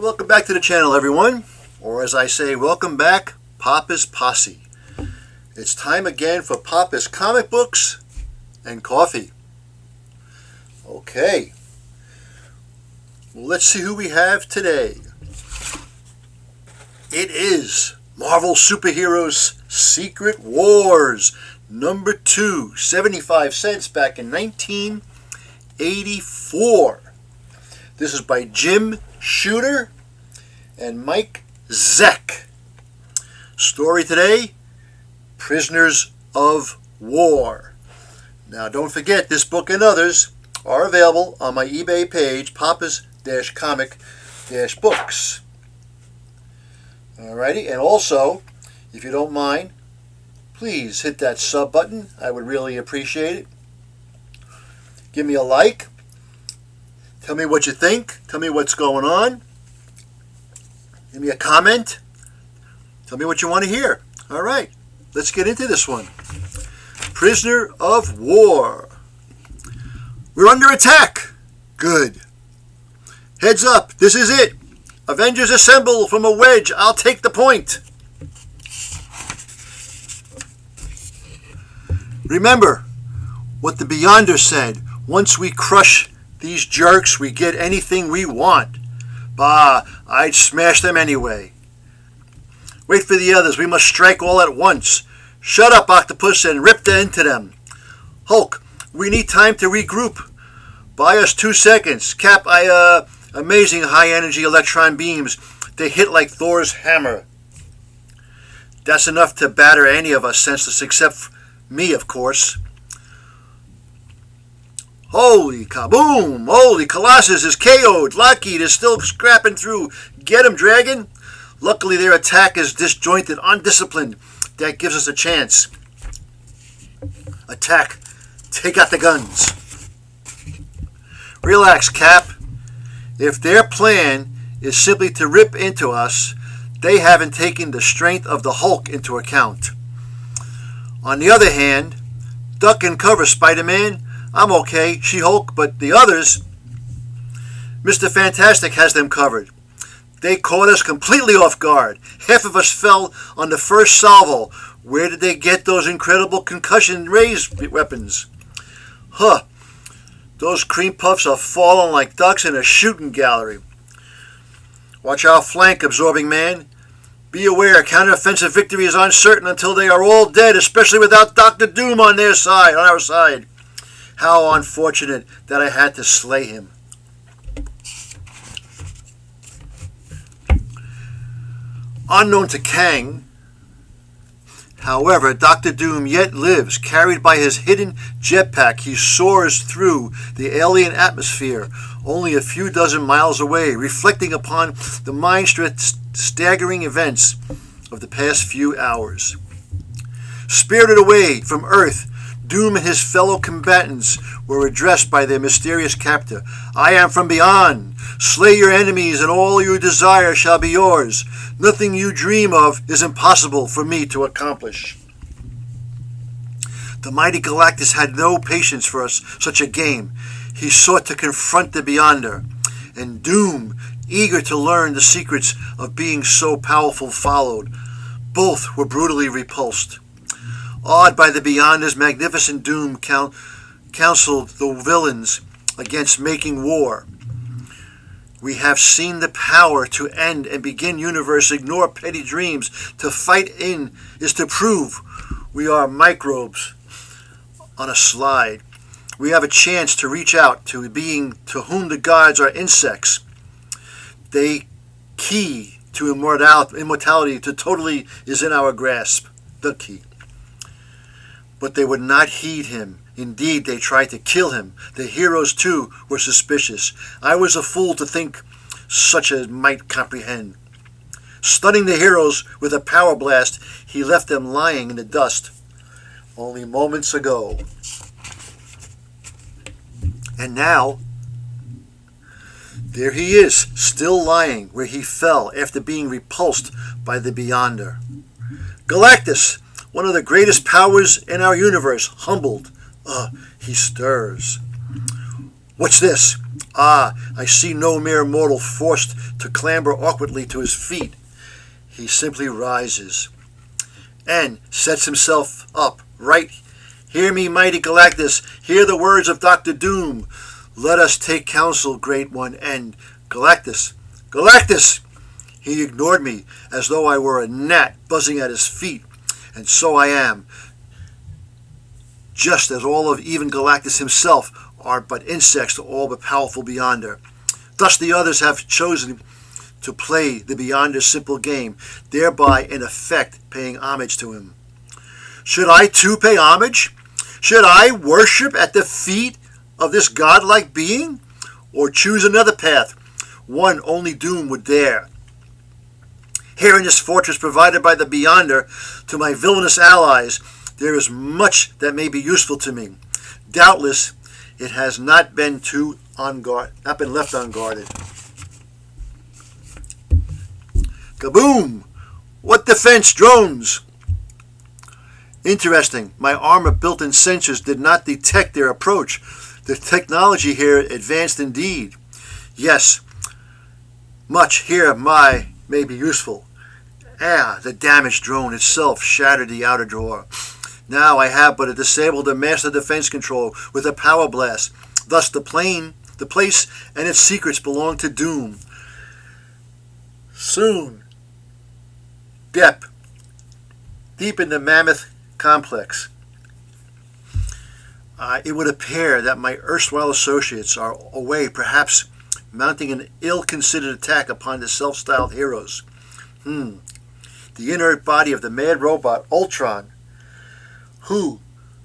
Welcome back to the channel, everyone. Or as I say, welcome back, Papa's Posse. It's time again for Papa's comic books and coffee. Okay. Well, let's see who we have today. It is Marvel Superheroes Secret Wars, number 2, 75 cents back in 1984. This is by Jim Shooter and Mike Zeck. Story today, Prisoners of War. Now don't forget, this book and others are available on my eBay page, Papa's-Comic-Books. Alrighty, and also, if you don't mind, please hit that sub button. I would really appreciate it. Give me a like. Tell me what you think. Tell me what's going on. Give me a comment. Tell me what you want to hear. All right, let's get into this one. Prisoner of War. We're under attack. Good. Heads up, this is it. Avengers assemble from a wedge. I'll take the point. Remember what the Beyonder said. Once we crush these jerks, we get anything we want. Bah, I'd smash them anyway. Wait for the others. We must strike all at once. Shut up, Octopus, and rip into them. Hulk, we need time to regroup. Buy us 2 seconds. Cap, amazing high-energy electron beams. They hit like Thor's hammer. That's enough to batter any of us senseless, except me, of course. Holy kaboom! Holy Colossus is KO'd. Lockheed is still scrapping through. Get him, Dragon! Luckily their attack is disjointed, undisciplined. That gives us a chance. Attack. Take out the guns. Relax, Cap. If their plan is simply to rip into us, they haven't taken the strength of the Hulk into account. On the other hand, duck and cover, Spider-Man. I'm okay, She-Hulk, but the others, Mr. Fantastic has them covered. They caught us completely off guard. Half of us fell on the first salvo. Where did they get those incredible concussion rays weapons? Huh. Those cream puffs are falling like ducks in a shooting gallery. Watch our flank, Absorbing Man. Be aware, counteroffensive victory is uncertain until they are all dead, especially without Dr. Doom on our side. How unfortunate that I had to slay him. Unknown to Kang, however, Dr. Doom yet lives. Carried by his hidden jetpack, he soars through the alien atmosphere, only a few dozen miles away, reflecting upon the mind-staggering events of the past few hours. Spirited away from Earth, Doom and his fellow combatants were addressed by their mysterious captor. I am from beyond. Slay your enemies and all you desire shall be yours. Nothing you dream of is impossible for me to accomplish. The mighty Galactus had no patience for such a game. He sought to confront the Beyonder, and Doom, eager to learn the secrets of being so powerful, followed. Both were brutally repulsed. Awed by the Beyonders, magnificent Doom counseled the villains against making war. We have seen the power to end and begin universe, ignore petty dreams. To fight in is to prove we are microbes on a slide. We have a chance to reach out to a being to whom the gods are insects. They key to immortality to totally is in our grasp. The key. But they would not heed him. Indeed, they tried to kill him. The heroes, too, were suspicious. I was a fool to think such a might comprehend. Stunning the heroes with a power blast, he left them lying in the dust only moments ago. And now, there he is, still lying where he fell after being repulsed by the Beyonder. Galactus, one of the greatest powers in our universe, humbled. He stirs. What's this? Ah, I see no mere mortal forced to clamber awkwardly to his feet. He simply rises and sets himself up right. Hear me, mighty Galactus. Hear the words of Dr. Doom. Let us take counsel, Great One, and Galactus. Galactus! He ignored me as though I were a gnat buzzing at his feet. And so I am. Just as all of even Galactus himself are but insects to all but powerful Beyonder. Thus the others have chosen to play the Beyonder's simple game, thereby in effect paying homage to him. Should I too pay homage? Should I worship at the feet of this godlike being? Or choose another path, one only Doom would dare? Here in this fortress provided by the Beyonder to my villainous allies, there is much that may be useful to me. Doubtless, it has not been left unguarded. Kaboom! What defense drones? Interesting. My armor built-in sensors did not detect their approach. The technology here advanced indeed. Yes, much here may be useful. The damaged drone itself shattered the outer door. Now I have but a disabled and master defense control with a power blast. Thus the place, and its secrets belong to Doom. Soon, deep in the Mammoth Complex, it would appear that my erstwhile associates are away, perhaps mounting an ill-considered attack upon the self-styled heroes. The inert body of the mad robot Ultron, who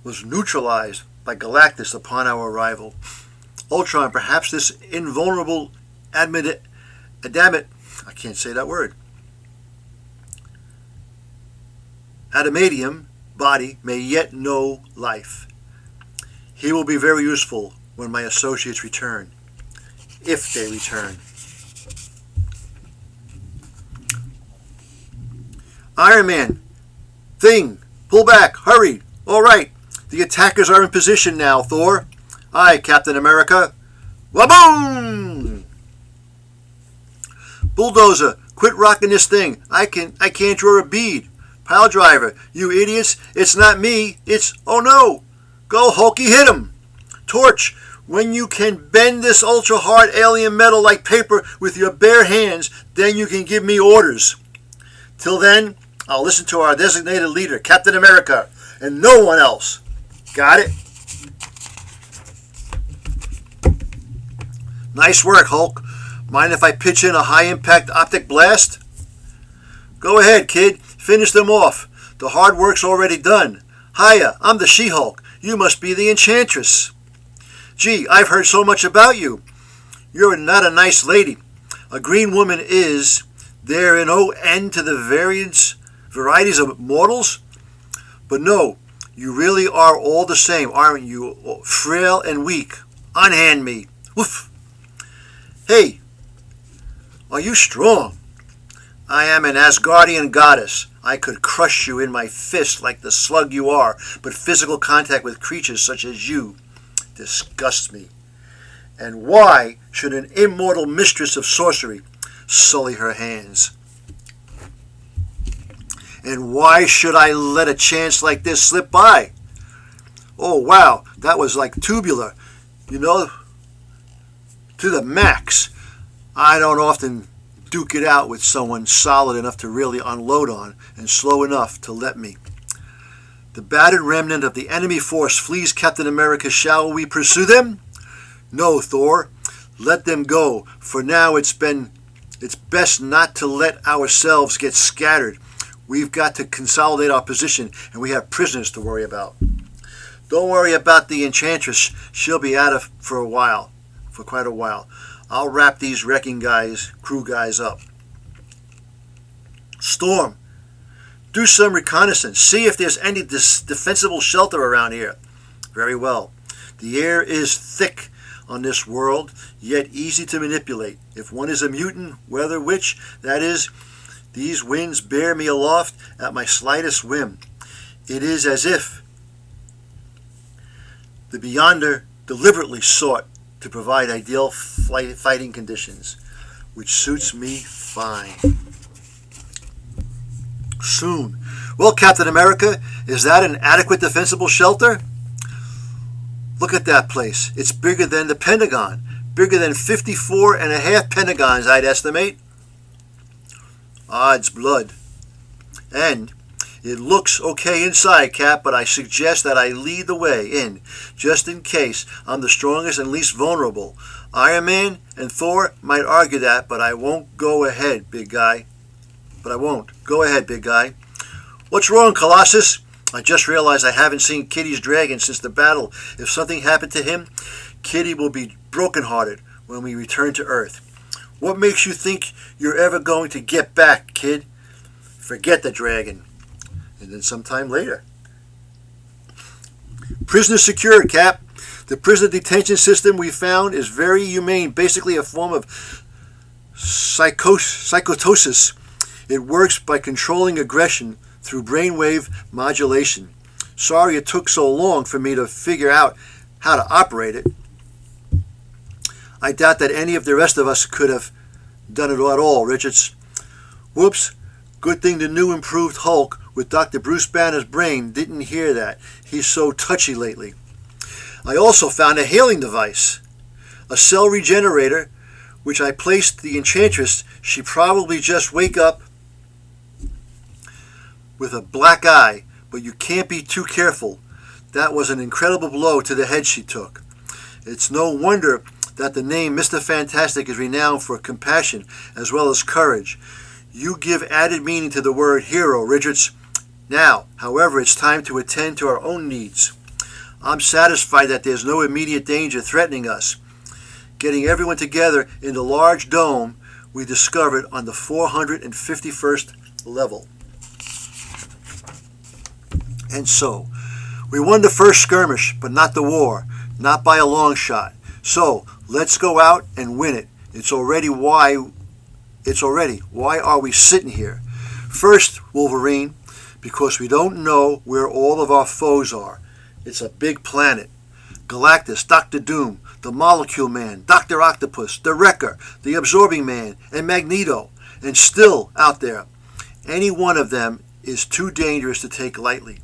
was neutralized by Galactus upon our arrival. Ultron, perhaps this invulnerable adamantium body may yet know life. He will be very useful when my associates return, if they return. Iron Man, Thing, pull back, hurry. All right, the attackers are in position now, Thor. Aye, Captain America. Waboom! Bulldozer, quit rocking this thing. I can't draw a bead. Pile driver, you idiots, it's not me, it's, oh no. Go Hulky, hit him. Torch, when you can bend this ultra hard alien metal like paper with your bare hands, then you can give me orders. Till then, I'll listen to our designated leader, Captain America, and no one else. Got it? Nice work, Hulk. Mind if I pitch in a high-impact optic blast? Go ahead, kid. Finish them off. The hard work's already done. Hiya, I'm the She-Hulk. You must be the Enchantress. Gee, I've heard so much about you. You're not a nice lady. A green woman is. There is no end to the varieties of mortals? But no, you really are all the same, aren't you? Frail and weak. Unhand me. Woof. Hey, are you strong? I am an Asgardian goddess. I could crush you in my fist like the slug you are, but physical contact with creatures such as you disgusts me. And why should an immortal mistress of sorcery sully her hands? And why should I let a chance like this slip by? Oh, wow, that was like tubular, to the max. I don't often duke it out with someone solid enough to really unload on and slow enough to let me. The battered remnant of the enemy force flees Captain America. Shall we pursue them? No, Thor. Let them go. For now, it's best not to let ourselves get scattered. We've got to consolidate our position, and we have prisoners to worry about. Don't worry about the Enchantress. She'll be out of for quite a while. I'll wrap these wrecking crew guys up. Storm, do some reconnaissance. See if there's any defensible shelter around here. Very well. The air is thick on this world, yet easy to manipulate. If one is a mutant, whether which, that is, these winds bear me aloft at my slightest whim. It is as if the Beyonder deliberately sought to provide ideal fighting conditions, which suits me fine. Soon. Well, Captain America, is that an adequate defensible shelter? Look at that place. It's bigger than the Pentagon. Bigger than 54 and a half Pentagons, I'd estimate. Odds blood. And it looks okay inside, Cap, but I suggest that I lead the way in, just in case I'm the strongest and least vulnerable. Iron Man and Thor might argue that, but I won't go ahead, big guy. Go ahead, big guy. What's wrong, Colossus? I just realized I haven't seen Kitty's dragon since the battle. If something happened to him, Kitty will be brokenhearted when we return to Earth. What makes you think you're ever going to get back, kid? Forget the dragon. And then sometime later. Prisoner secured, Cap. The prisoner detention system we found is very humane, basically a form of psychosis. It works by controlling aggression through brainwave modulation. Sorry it took so long for me to figure out how to operate it. I doubt that any of the rest of us could have done it at all, Richards. Whoops. Good thing the new improved Hulk with Dr. Bruce Banner's brain didn't hear that. He's so touchy lately. I also found a healing device. A cell regenerator, which I placed the Enchantress. She probably just wake up with a black eye, but you can't be too careful. That was an incredible blow to the head she took. It's no wonder that the name Mr. Fantastic is renowned for compassion as well as courage. You give added meaning to the word hero, Richards. Now, however, it's time to attend to our own needs. I'm satisfied that there's no immediate danger threatening us. Getting everyone together in the large dome we discovered on the 451st level. And so, we won the first skirmish, but not the war, not by a long shot. So, let's go out and win it. Why are we sitting here? First, Wolverine, because we don't know where all of our foes are. It's a big planet. Galactus, Dr. Doom, the Molecule Man, Dr. Octopus, the Wrecker, the Absorbing Man, and Magneto, and still out there. Any one of them is too dangerous to take lightly.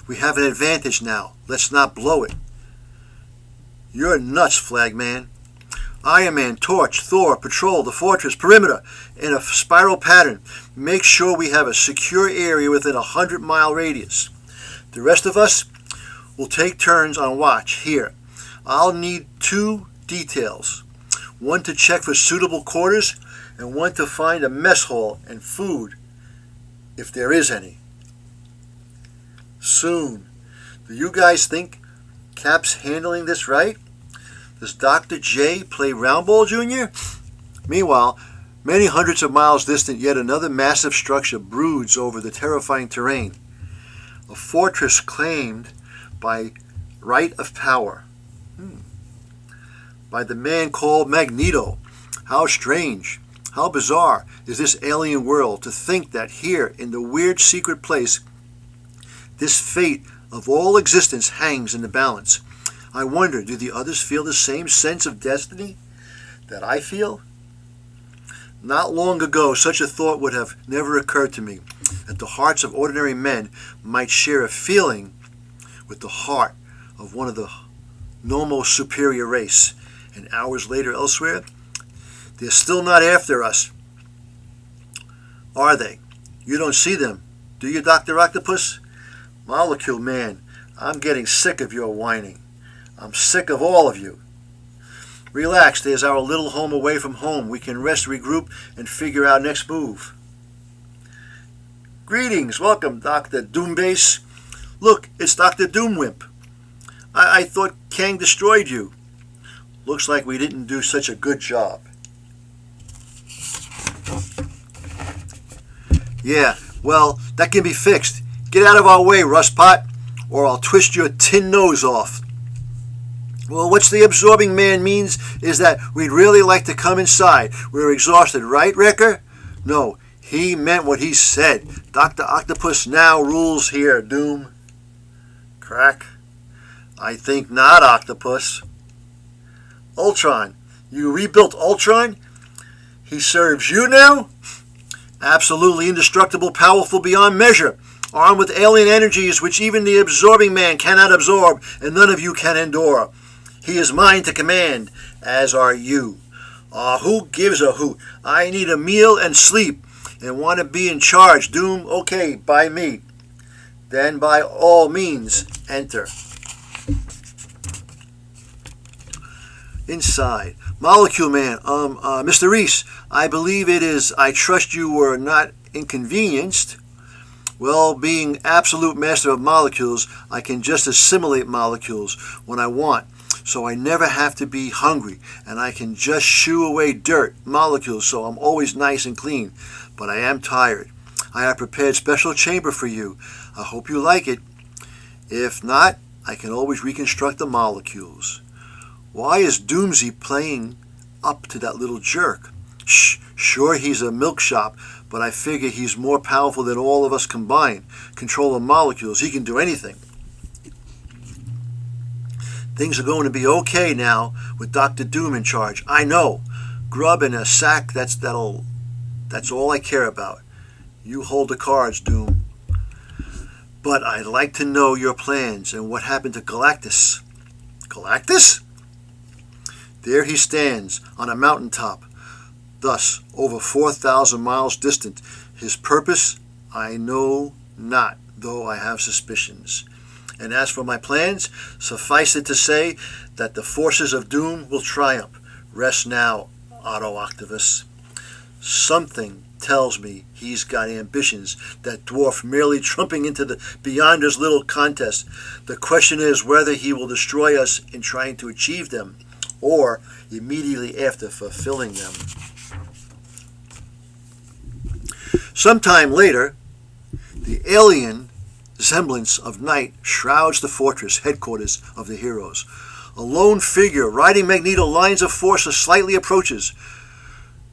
We have an advantage now. Let's not blow it. You're nuts, Flagman. Iron Man, Torch, Thor, patrol the fortress perimeter in a spiral pattern. Make sure we have a secure area within a 100-mile radius. The rest of us will take turns on watch here. I'll need 2 details. One to check for suitable quarters and one to find a mess hall and food, if there is any. Soon. Do you guys think Cap's handling this right? Does Dr. J play Roundball Jr.? Meanwhile, many hundreds of miles distant, yet another massive structure broods over the terrifying terrain. A fortress claimed by right of power. By the man called Magneto. How strange, how bizarre is this alien world to think that here in the weird secret place, this fate of all existence hangs in the balance. I wonder, do the others feel the same sense of destiny that I feel? Not long ago, such a thought would have never occurred to me, that the hearts of ordinary men might share a feeling with the heart of one of the Nomo superior race. And hours later elsewhere, they're still not after us, are they? You don't see them, do you, Dr. Octopus? Molecule Man, I'm getting sick of your whining. I'm sick of all of you. Relax, there's our little home away from home. We can rest, regroup, and figure out next move. Greetings, welcome, Dr. Doombase. Look, it's Dr. Doomwimp. I thought Kang destroyed you. Looks like we didn't do such a good job. Yeah, well, that can be fixed. Get out of our way, Rustpot, or I'll twist your tin nose off. Well, what's the Absorbing Man means is that we'd really like to come inside. We're exhausted, right, Wrecker? No, he meant what he said. Dr. Octopus now rules here, Doom. Crack. I think not, Octopus. Ultron. You rebuilt Ultron? He serves you now? Absolutely indestructible, powerful beyond measure, armed with alien energies which even the absorbing man cannot absorb and none of you can endure. He is mine to command, as are you. Who gives a hoot? I need a meal and sleep and want to be in charge. Doom, okay, by me. Then by all means, enter. Inside. Molecule Man, Mr. Reese, I believe it is. I trust you were not inconvenienced. Well, being absolute master of molecules, I can just assimilate molecules when I want, so I never have to be hungry, and I can just shoo away dirt, molecules, so I'm always nice and clean. But I am tired. I have prepared special chamber for you. I hope you like it. If not, I can always reconstruct the molecules. Why is Doomsy playing up to that little jerk? Sure, he's a milk shop, but I figure he's more powerful than all of us combined. Control the molecules, he can do anything. Things are going to be okay now with Dr. Doom in charge. I know. Grub and a sack, that's all I care about. You hold the cards, Doom. But I'd like to know your plans and what happened to Galactus. Galactus? There he stands on a mountaintop, thus over 4,000 miles distant. His purpose, I know not, though I have suspicions. And as for my plans, suffice it to say that the forces of doom will triumph. Rest now, Otto Octavius. Something tells me he's got ambitions that dwarf merely trumping into the Beyonders' little contest. The question is whether he will destroy us in trying to achieve them, or immediately after fulfilling them. Sometime later, the alien semblance of night shrouds the fortress headquarters of the heroes. A lone figure riding Magneto lines of force slightly approaches.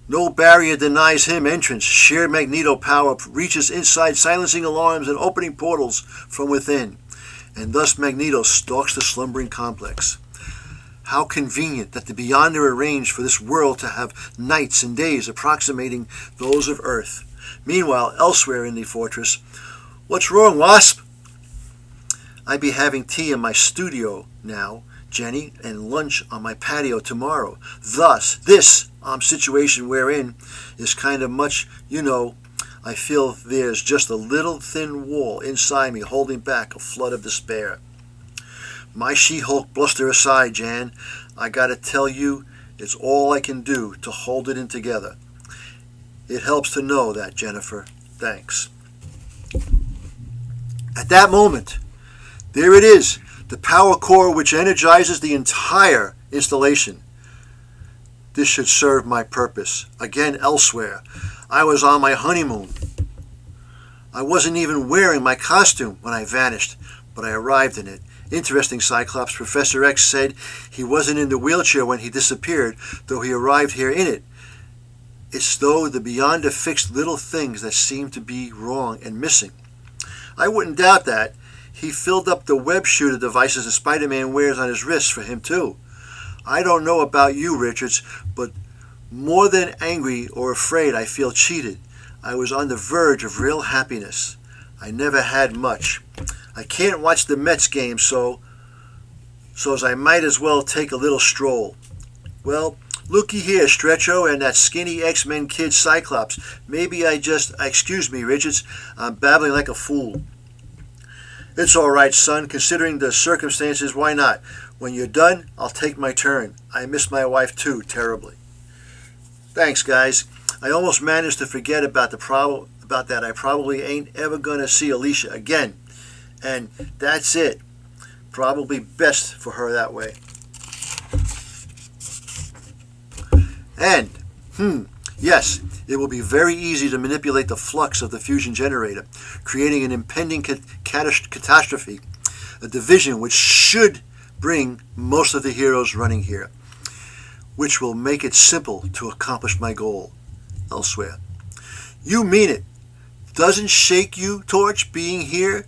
No barrier denies him entrance. Sheer Magneto power reaches inside, silencing alarms and opening portals from within. And thus Magneto stalks the slumbering complex. How convenient that the Beyonder arranged for this world to have nights and days approximating those of Earth. Meanwhile, elsewhere in the fortress, what's wrong, Wasp? I be having tea in my studio now, Jenny, and lunch on my patio tomorrow. Thus, this situation we're in is kind of much, I feel there's just a little thin wall inside me holding back a flood of despair. My She-Hulk bluster aside, Jan, I gotta tell you, it's all I can do to hold it in together. It helps to know that, Jennifer. Thanks. At that moment, there it is, the power core which energizes the entire installation. This should serve my purpose. Again, elsewhere, I was on my honeymoon. I wasn't even wearing my costume when I vanished, but I arrived in it. Interesting, Cyclops. Professor X said he wasn't in the wheelchair when he disappeared, though he arrived here in it. It's though the Beyonder fixed little things that seem to be wrong and missing. I wouldn't doubt that. He filled up the web shooter devices that Spider-Man wears on his wrists for him, too. I don't know about you, Richards, but more than angry or afraid, I feel cheated. I was on the verge of real happiness. I never had much. I can't watch the Mets game, so as I might as well take a little stroll. Well, looky here, Stretcho, and that skinny X-Men kid Cyclops. Maybe excuse me, Richards, I'm babbling like a fool. It's all right, son. Considering the circumstances, why not? When you're done, I'll take my turn. I miss my wife, too, terribly. Thanks, guys. I almost managed to forget about that. I probably ain't ever going to see Alicia again. And that's it. Probably best for her that way. And, yes, it will be very easy to manipulate the flux of the fusion generator, creating an impending catastrophe, a division which should bring most of the heroes running here, which will make it simple to accomplish my goal elsewhere. You mean it. Doesn't shake you, Torch, being here?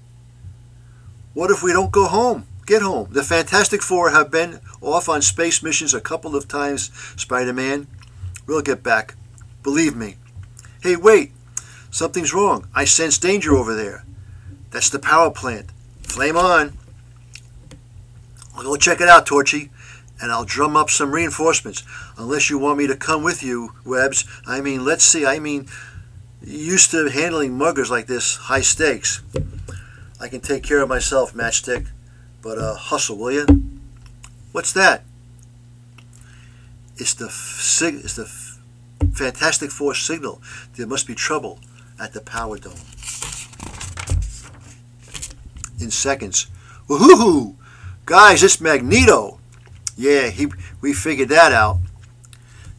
What if we don't go home? Get home. The Fantastic Four have been off on space missions a couple of times, Spider-Man. We'll get back. Believe me. Hey, wait. Something's wrong. I sense danger over there. That's the power plant. Flame on. I'll go check it out, Torchy, and I'll drum up some reinforcements. Unless you want me to come with you, Webbs. Let's see. Used to handling muggers like this, high stakes. I can take care of myself, Matchstick. But hustle, will you? What's that? It's the Fantastic Four signal. There must be trouble at the power dome. In seconds. Woohoo! Guys, it's Magneto. Yeah, we figured that out.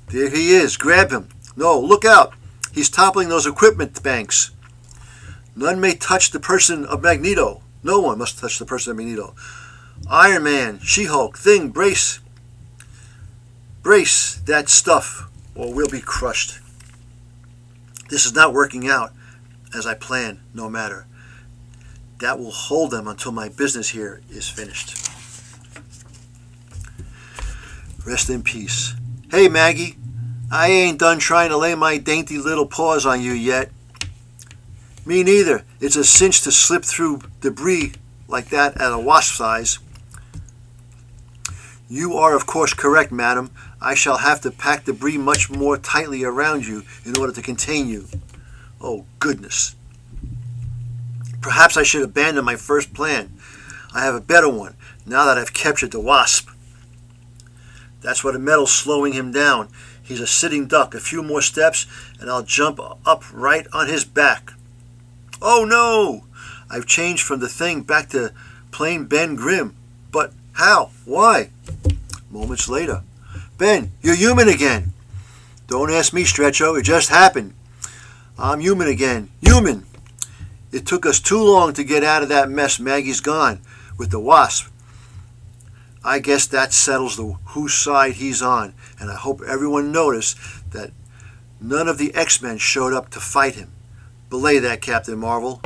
There he is. Grab him. No, look out. He's toppling those equipment banks. None may touch the person of Magneto. No one must touch the person of Magneto. Iron Man, She-Hulk, Thing, brace that stuff, or we'll be crushed. This is not working out as I planned, no matter. That will hold them until my business here is finished. Rest in peace. Hey, Maggie, I ain't done trying to lay my dainty little paws on you yet. Me neither. It's a cinch to slip through debris like that at a wasp size. You are, of course, correct, madam. I shall have to pack debris much more tightly around you in order to contain you. Oh, goodness. Perhaps I should abandon my first plan. I have a better one, now that I've captured the wasp. That's why the metal's slowing him down. He's a sitting duck. A few more steps, and I'll jump up right on his back. Oh, no! I've changed from the Thing back to plain Ben Grimm. But how? Why? Moments later. Ben, you're human again. Don't ask me, Stretcho. It just happened. I'm human again. Human! It took us too long to get out of that mess Maggie's gone with the wasp. I guess that settles whose side he's on, and I hope everyone noticed that none of the X-Men showed up to fight him. Belay that, Captain Marvel.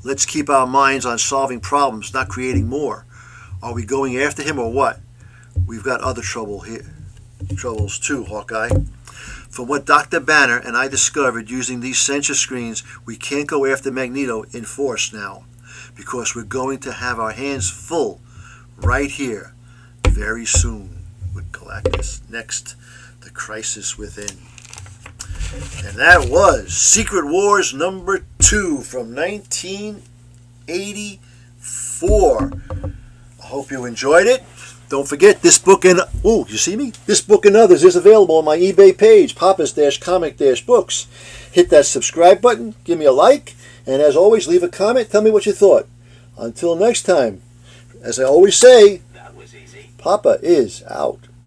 Let's keep our minds on solving problems, not creating more. Are we going after him or what? We've got other troubles too, Hawkeye. From what Dr. Banner and I discovered using these sensor screens, we can't go after Magneto in force now, because we're going to have our hands full right here very soon with Galactus. Next, the Crisis Within. And that was Secret Wars number 2 from 1984. I hope you enjoyed it. Don't forget, this book and... Oh, you see me? This book and others is available on my eBay page, Pappas-Comic-Books. Hit that subscribe button, give me a like, and as always, leave a comment, tell me what you thought. Until next time, as I always say, that was easy. Papa is out.